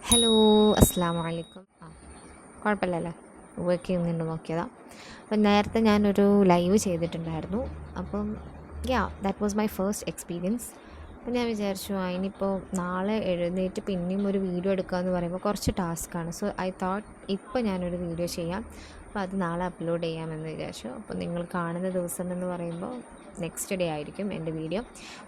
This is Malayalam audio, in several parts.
ഹലോ, അസ്സലാമു അലൈക്കും. കുഴപ്പമില്ലല്ലേ, വർക്ക് ചെയ്യുന്നുണ്ട് നോക്കിയതാണ്. അപ്പം നേരത്തെ ഞാനൊരു ലൈവ് ചെയ്തിട്ടുണ്ടായിരുന്നു. അപ്പം that was my first experience. അപ്പം ഞാൻ വിചാരിച്ചു ഇനിയിപ്പോൾ നാളെ എഴുന്നേറ്റ് പിന്നെയും ഒരു വീഡിയോ എടുക്കുക എന്ന് പറയുമ്പോൾ കുറച്ച് ടാസ്ക്കാണ്. സോ ഐ തോട്ട് ഇപ്പോൾ ഞാനൊരു വീഡിയോ ചെയ്യാം, അപ്പോൾ അത് നാളെ അപ്ലോഡ് ചെയ്യാമെന്ന് വിചാരിച്ചു. അപ്പോൾ നിങ്ങൾ കാണുന്ന ദിവസം എന്ന് പറയുമ്പോൾ നെക്സ്റ്റ് ഡേ ആയിരിക്കും എൻ്റെ video.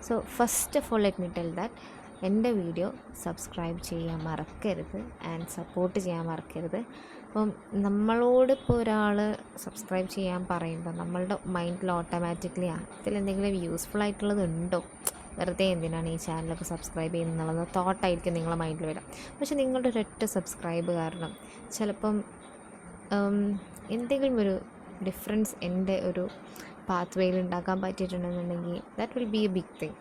So first of all let me tell that എൻ്റെ വീഡിയോ സബ്സ്ക്രൈബ് ചെയ്യാൻ മറക്കരുത് ആൻഡ് സപ്പോർട്ട് ചെയ്യാൻ മറക്കരുത്. അപ്പം നമ്മളോട് ഇപ്പോൾ ഒരാൾ സബ്സ്ക്രൈബ് ചെയ്യാൻ പറയുമ്പോൾ നമ്മളുടെ മൈൻഡിൽ ഓട്ടോമാറ്റിക്കലി അതിലെന്തെങ്കിലും യൂസ്ഫുൾ ആയിട്ടുള്ളതുണ്ടോ, വെറുതെ എന്തിനാണ് ഈ ചാനലൊക്കെ സബ്സ്ക്രൈബ് ചെയ്യുന്നുള്ളത് തോട്ടായിരിക്കും നിങ്ങളുടെ മൈൻഡിൽ വരാം. പക്ഷെ നിങ്ങളുടെ ഒരൊറ്റ സബ്സ്ക്രൈബ് കാരണം ചിലപ്പം എന്തെങ്കിലും ഒരു ഡിഫറൻസ് എൻ്റെ ഒരു പാത്ത് വേയിൽ ഉണ്ടാക്കാൻ പറ്റിയിട്ടുണ്ടെന്നുണ്ടെങ്കിൽ that will be a big thing.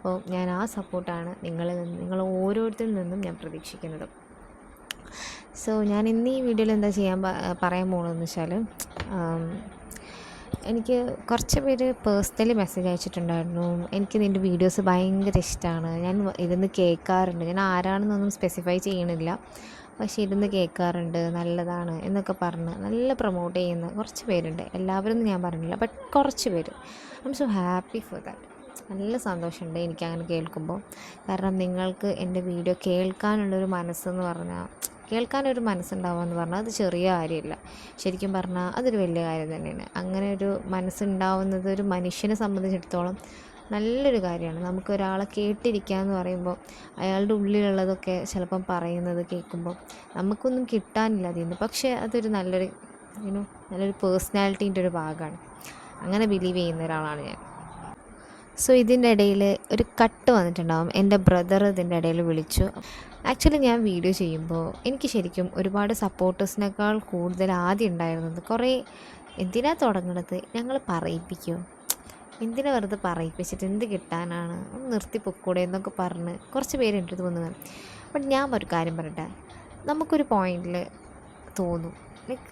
അപ്പോൾ ഞാൻ ആ സപ്പോർട്ടാണ് നിങ്ങൾ ഓരോരുത്തരിൽ നിന്നും ഞാൻ പ്രതീക്ഷിക്കുന്നത്. സോ ഞാൻ ഇന്ന് ഈ വീഡിയോയിൽ എന്താ പറയാൻ പോകുന്നതെന്ന് വെച്ചാൽ, എനിക്ക് കുറച്ച് പേര് പേഴ്സണലി മെസ്സേജ് അയച്ചിട്ടുണ്ടായിരുന്നു. എനിക്ക് നിൻ്റെ വീഡിയോസ് ഭയങ്കര ഇഷ്ടമാണ്, ഞാൻ ഇരുന്ന് കേൾക്കാറുണ്ട്. ഞാൻ ആരാണെന്നൊന്നും സ്പെസിഫൈ ചെയ്യണില്ല, പക്ഷേ ഇരുന്ന് കേൾക്കാറുണ്ട്, നല്ലതാണ് എന്നൊക്കെ പറഞ്ഞ് നല്ല പ്രൊമോട്ട് ചെയ്യുന്ന കുറച്ച് പേരുണ്ട്. എല്ലാവരും ഞാൻ പറഞ്ഞില്ല, ബട്ട് കുറച്ച് പേര്. I M so happy for that. നല്ല സന്തോഷമുണ്ട് എനിക്കങ്ങനെ കേൾക്കുമ്പോൾ. കാരണം നിങ്ങൾക്ക് എൻ്റെ വീഡിയോ കേൾക്കാനുള്ളൊരു മനസ്സെന്ന് പറഞ്ഞാൽ, കേൾക്കാനൊരു മനസ്സുണ്ടാവുക എന്ന് പറഞ്ഞാൽ അത് ചെറിയ കാര്യമില്ല. ശരിക്കും പറഞ്ഞാൽ അതൊരു വലിയ കാര്യം തന്നെയാണ്. അങ്ങനെ ഒരു മനസ്സുണ്ടാവുന്നത് ഒരു മനുഷ്യനെ സംബന്ധിച്ചിടത്തോളം നല്ലൊരു കാര്യമാണ്. നമുക്കൊരാളെ കേട്ടിരിക്കുക എന്ന് പറയുമ്പോൾ അയാളുടെ ഉള്ളിലുള്ളതൊക്കെ ചിലപ്പം പറയുന്നത് കേൾക്കുമ്പോൾ നമുക്കൊന്നും കിട്ടാനില്ല അതിൽ നിന്ന്. പക്ഷേ അതൊരു നല്ലൊരു പേഴ്സണാലിറ്റീൻ്റെ ഒരു ഭാഗമാണ്. അങ്ങനെ ബിലീവ് ചെയ്യുന്ന ഒരാളാണ് ഞാൻ. സോ ഇതിൻ്റെ ഇടയിൽ ഒരു കട്ട് വന്നിട്ടുണ്ടാകും. എൻ്റെ ബ്രദർ ഇതിൻ്റെ ഇടയിൽ വിളിച്ചു. ആക്ച്വലി ഞാൻ വീഡിയോ ചെയ്യുമ്പോൾ എനിക്ക് ശരിക്കും ഒരുപാട് സപ്പോർട്ടേഴ്സിനേക്കാൾ കൂടുതൽ ആദ്യം ഉണ്ടായിരുന്നത് കുറേ എന്തിനാ തുടങ്ങുന്നത്, ഞങ്ങൾ പറയിപ്പിക്കുമോ, എന്തിനാ വെറുതെ പറയിപ്പിച്ചിട്ട് എന്ത് കിട്ടാനാണ്, ഒന്ന് നിർത്തി പൊക്കൂടെ എന്നൊക്കെ പറഞ്ഞ് കുറച്ച് പേരെൻ്റെ അടുത്ത് വന്നു. ബട്ട് ഞാൻ ഒരു കാര്യം പറയട്ടെ, നമുക്കൊരു പോയിന്റിൽ തോന്നും ലൈക്ക്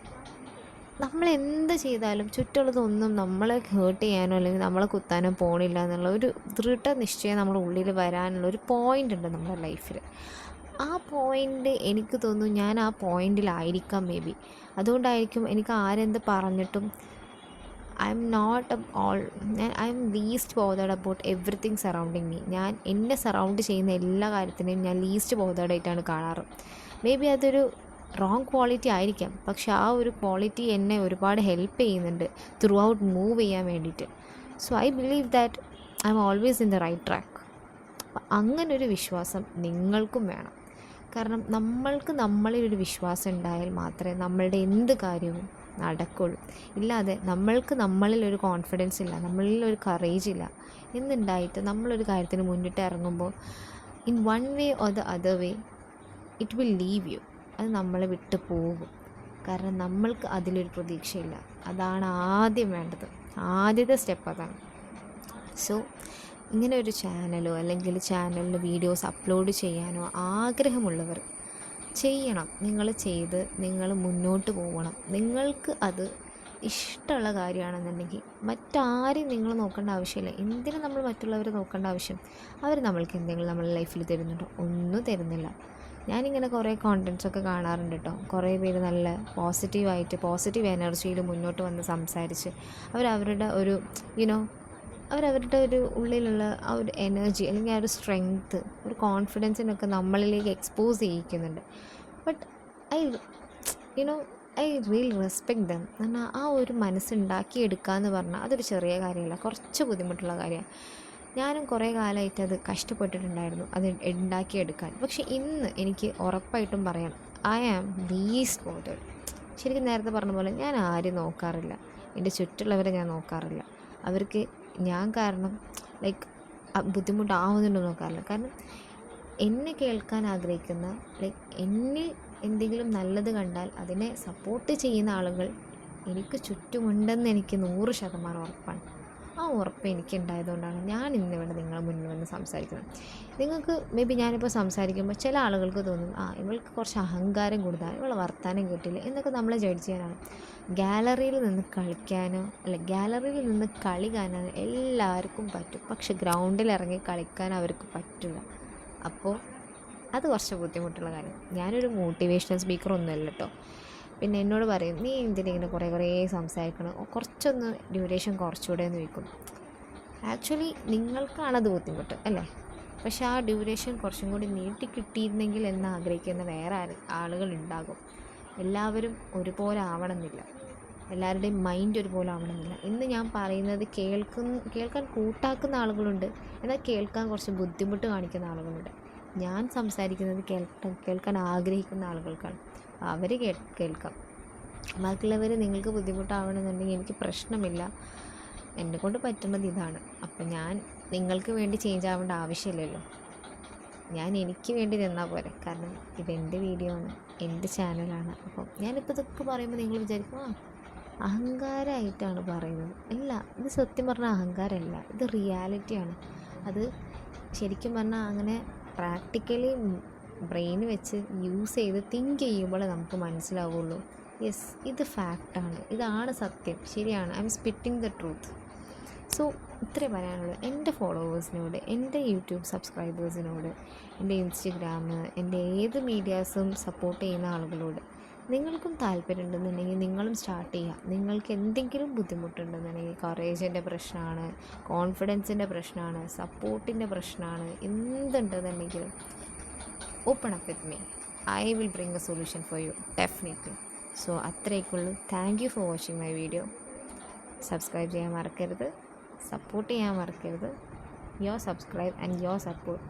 നമ്മളെന്ത് ചെയ്താലും ചുറ്റുള്ളതൊന്നും നമ്മളെ ഹേർട്ട് ചെയ്യാനോ അല്ലെങ്കിൽ നമ്മളെ കുത്താനോ പോണില്ല എന്നുള്ള ഒരു ദൃഢനിശ്ചയം നമ്മുടെ ഉള്ളിൽ വരാനുള്ള ഒരു പോയിൻ്റ് ഉണ്ട് നമ്മുടെ ലൈഫിൽ. ആ പോയിൻ്റ് എനിക്ക് തോന്നുന്നു ഞാൻ ആ പോയിൻ്റിലായിരിക്കാം മേ ബി. അതുകൊണ്ടായിരിക്കും എനിക്ക് ആരെന്ത് പറഞ്ഞിട്ടും I M least bothered about everything surrounding me. ഞാൻ എന്നെ സറൗണ്ട് ചെയ്യുന്ന എല്ലാ കാര്യത്തിനെയും ഞാൻ ലീസ്റ്റ് ബോതേർഡ് ആയിട്ടാണ് കാണാറ്. മേ ബി അതൊരു റോങ് ക്വാളിറ്റി ആയിരിക്കാം, പക്ഷെ ആ ഒരു ക്വാളിറ്റി എന്നെ ഒരുപാട് ഹെൽപ്പ് ചെയ്യുന്നുണ്ട് ത്രൂ ഔട്ട് മൂവ് ചെയ്യാൻ വേണ്ടിയിട്ട്. So I believe that I am always in the right track. അങ്ങനൊരു വിശ്വാസം നിങ്ങൾക്കും വേണം. കാരണം നമ്മളിലൊരു വിശ്വാസം ഉണ്ടായാൽ മാത്രമേ നമ്മളുടെ എന്ത് കാര്യവും നടക്കുള്ളൂ. ഇല്ലാതെ നമ്മളിലൊരു കോൺഫിഡൻസ് ഇല്ല, നമ്മളിലൊരു കറേജ് ഇല്ല എന്നുണ്ടായിട്ട് നമ്മളൊരു കാര്യത്തിന് മുന്നിട്ട് ഇറങ്ങുമ്പോൾ in one way or the other way it will leave U. അത് നമ്മളെ വിട്ട് പോകും. കാരണം നമ്മൾക്ക് അതിലൊരു പ്രതീക്ഷയില്ല. അതാണ് ആദ്യം വേണ്ടത്, ആദ്യത്തെ സ്റ്റെപ്പ് അതാണ്. സോ ഇങ്ങനെ ഒരു ചാനലോ അല്ലെങ്കിൽ ചാനലിൽ വീഡിയോസ് അപ്ലോഡ് ചെയ്യാനോ ആഗ്രഹമുള്ളവർ ചെയ്യണം. നിങ്ങൾ മുന്നോട്ട് പോകണം. നിങ്ങൾക്ക് അത് ഇഷ്ടമുള്ള കാര്യമാണെന്നുണ്ടെങ്കിൽ മറ്റാരെയും നിങ്ങൾ നോക്കേണ്ട ആവശ്യമില്ല. എന്തിനും നമ്മൾ മറ്റുള്ളവരെ നോക്കേണ്ട ആവശ്യം? അവർ നമ്മൾക്ക് എന്തെങ്കിലും നമ്മുടെ ലൈഫിൽ തരുന്നുണ്ടോ? ഒന്നും തരുന്നില്ല. ഞാനിങ്ങനെ കുറേ കോണ്ടൻറ്റ്സൊക്കെ കാണാറുണ്ട് കേട്ടോ. കുറേ പേര് നല്ല പോസിറ്റീവ് എനർജിയിൽ മുന്നോട്ട് വന്ന് സംസാരിച്ച് അവരവരുടെ ഒരു ഉള്ളിലുള്ള ആ ഒരു എനർജി അല്ലെങ്കിൽ ആ ഒരു സ്ട്രെങ്ത്ത്, ഒരു കോൺഫിഡൻസിനൊക്കെ നമ്മളിലേക്ക് എക്സ്പോസ് ചെയ്യിക്കുന്നുണ്ട്. But I real respect them. കാരണം ആ ഒരു മനസ്സുണ്ടാക്കിയെടുക്കുക എന്ന് പറഞ്ഞാൽ അതൊരു ചെറിയ കാര്യമല്ല, കുറച്ച് ബുദ്ധിമുട്ടുള്ള കാര്യമാണ്. ഞാനും കുറേ കാലമായിട്ട് അത് കഷ്ടപ്പെട്ടിട്ടുണ്ടായിരുന്നു അത് ഉണ്ടാക്കിയെടുക്കാൻ. പക്ഷെ ഇന്ന് എനിക്ക് ഉറപ്പായിട്ടും പറയാം, ഐ ആം ലീസ്റ്റ് ബോതേർഡ്. ശരിക്കും നേരത്തെ പറഞ്ഞ പോലെ ഞാൻ ആരും നോക്കാറില്ല, എൻ്റെ ചുറ്റുള്ളവരെ ഞാൻ നോക്കാറില്ല. അവർക്ക് ഞാൻ കാരണം ബുദ്ധിമുട്ടാവുന്നുണ്ടോ നോക്കാറില്ല. കാരണം എന്നെ കേൾക്കാൻ ആഗ്രഹിക്കുന്ന എന്നിൽ എന്തെങ്കിലും നല്ലത് കണ്ടാൽ അതിനെ സപ്പോർട്ട് ചെയ്യുന്ന ആളുകൾ എനിക്ക് ചുറ്റുമുണ്ടെന്ന് എനിക്ക് 100% ഉറപ്പാണ്. ആ ഉറപ്പ് എനിക്കുണ്ടായതുകൊണ്ടാണ് ഞാൻ ഇന്നിവിടെ നിങ്ങളുടെ മുന്നിൽ വന്ന് സംസാരിക്കുന്നത്. നിങ്ങൾക്ക് മേ ബി ഞാനിപ്പോൾ സംസാരിക്കുമ്പോൾ ചില ആളുകൾക്ക് തോന്നും, ഇവൾക്ക് കുറച്ച് അഹങ്കാരം കൂടുതലാണ്, ഇവളെ വർത്താനം കേട്ടില്ല എന്നൊക്കെ നമ്മളെ ജഡ്ജ് ചെയ്യാനാണ്. ഗാലറിയിൽ നിന്ന് കളി കാണാൻ എല്ലാവർക്കും പറ്റും, പക്ഷെ ഗ്രൗണ്ടിൽ ഇറങ്ങി കളിക്കാൻ അവർക്ക് പറ്റില്ല. അപ്പോൾ അത് കുറച്ച് ബുദ്ധിമുട്ടുള്ള കാര്യം. ഞാനൊരു മോട്ടിവേഷണൽ സ്പീക്കറൊന്നുമല്ല കേട്ടോ. പിന്നെ എന്നോട് പറയും, നീ എന്തിനിങ്ങനെ കുറേ സംസാരിക്കണം, കുറച്ചൊന്ന് ഡ്യൂറേഷൻ കുറച്ചുകൂടെ എന്ന് ചോദിക്കും. ആക്ച്വലി നിങ്ങൾക്കാണത് ബുദ്ധിമുട്ട് അല്ലേ? പക്ഷെ ആ ഡ്യൂറേഷൻ കുറച്ചും കൂടി നീട്ടി കിട്ടിയിരുന്നെങ്കിൽ എന്ന് ആഗ്രഹിക്കുന്ന വേറെ ആളുകളുണ്ടാകും. എല്ലാവരും ഒരുപോലെ ആവണമെന്നില്ല, എല്ലാവരുടെയും മൈൻഡ് ഒരുപോലെ ആവണമെന്നില്ല. ഇന്ന് ഞാൻ പറയുന്നത് കേൾക്കാൻ കൂട്ടാക്കുന്ന ആളുകളുണ്ട്, എന്നാൽ കേൾക്കാൻ കുറച്ച് ബുദ്ധിമുട്ട് കാണിക്കുന്ന ആളുകളുണ്ട്. ഞാൻ സംസാരിക്കുന്നത് കേൾക്കാൻ ആഗ്രഹിക്കുന്ന ആളുകൾക്കാണ്. അവർ കേൾക്കാം. ബാക്കിയുള്ളവർ നിങ്ങൾക്ക് ബുദ്ധിമുട്ടാവണമെന്നുണ്ടെങ്കിൽ എനിക്ക് പ്രശ്നമില്ല, എന്നെക്കൊണ്ട് പറ്റുന്നത് ഇതാണ്. അപ്പം ഞാൻ നിങ്ങൾക്ക് വേണ്ടി ചേഞ്ച് ആവേണ്ട ആവശ്യമില്ലല്ലോ. ഞാൻ എനിക്ക് വേണ്ടി നിന്നാൽ പോരെ. കാരണം ഇതെൻ്റെ വീഡിയോ ആണ്, എൻ്റെ ചാനലാണ്. അപ്പം ഞാനിപ്പോൾ ഇതൊക്കെ പറയുമ്പോൾ നിങ്ങൾ വിചാരിക്കും അഹങ്കാരമായിട്ടാണ് പറയുന്നത്. അല്ല, ഇത് സത്യം പറഞ്ഞാൽ അഹങ്കാരമല്ല, ഇത് റിയാലിറ്റിയാണ്. അത് ശരിക്കും പറഞ്ഞാൽ അങ്ങനെ പ്രാക്ടിക്കലി ബ്രെയിൻ വെച്ച് യൂസ് ചെയ്ത് തിങ്ക് ചെയ്യുമ്പോൾ നമുക്ക് മനസ്സിലാവുള്ളൂ. യെസ്, ഇത് ഫാക്റ്റാണ്, ഇതാണ് സത്യം, ശരിയാണ്. I M spitting the truth. So ഇത്രേ പറയാനുള്ളൂ. എൻ്റെ ഫോളോവേഴ്സിനോട്, എൻ്റെ യൂട്യൂബ് സബ്സ്ക്രൈബേഴ്സിനോട്, എൻ്റെ ഇൻസ്റ്റഗ്രാം, എൻ്റെ ഏത് മീഡിയാസും സപ്പോർട്ട് ചെയ്യുന്ന ആളുകളോട്, നിങ്ങൾക്കും താല്പര്യം ഉണ്ടെന്നുണ്ടെങ്കിൽ നിങ്ങളും സ്റ്റാർട്ട് ചെയ്യുക. നിങ്ങൾക്ക് എന്തെങ്കിലും ബുദ്ധിമുട്ടുണ്ടെന്നുണ്ടെങ്കിൽ, കറേജിൻ്റെ പ്രശ്നമാണ്, കോൺഫിഡൻസിൻ്റെ പ്രശ്നമാണ്, സപ്പോർട്ടിൻ്റെ പ്രശ്നമാണ്, എന്തുണ്ടെന്നുണ്ടെങ്കിലും open up with me. I will bring a solution for you definitely. So അത്രയൊക്കെയുള്ളൂ. Thank you for watching my video. Subscribe ചെയ്യാൻ മറക്കരുത്, സപ്പോർട്ട് ചെയ്യാൻ മറക്കരുത്. Your subscribe and your support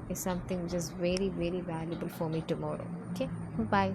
is something which is very, very valuable for me tomorrow. Okay, bye.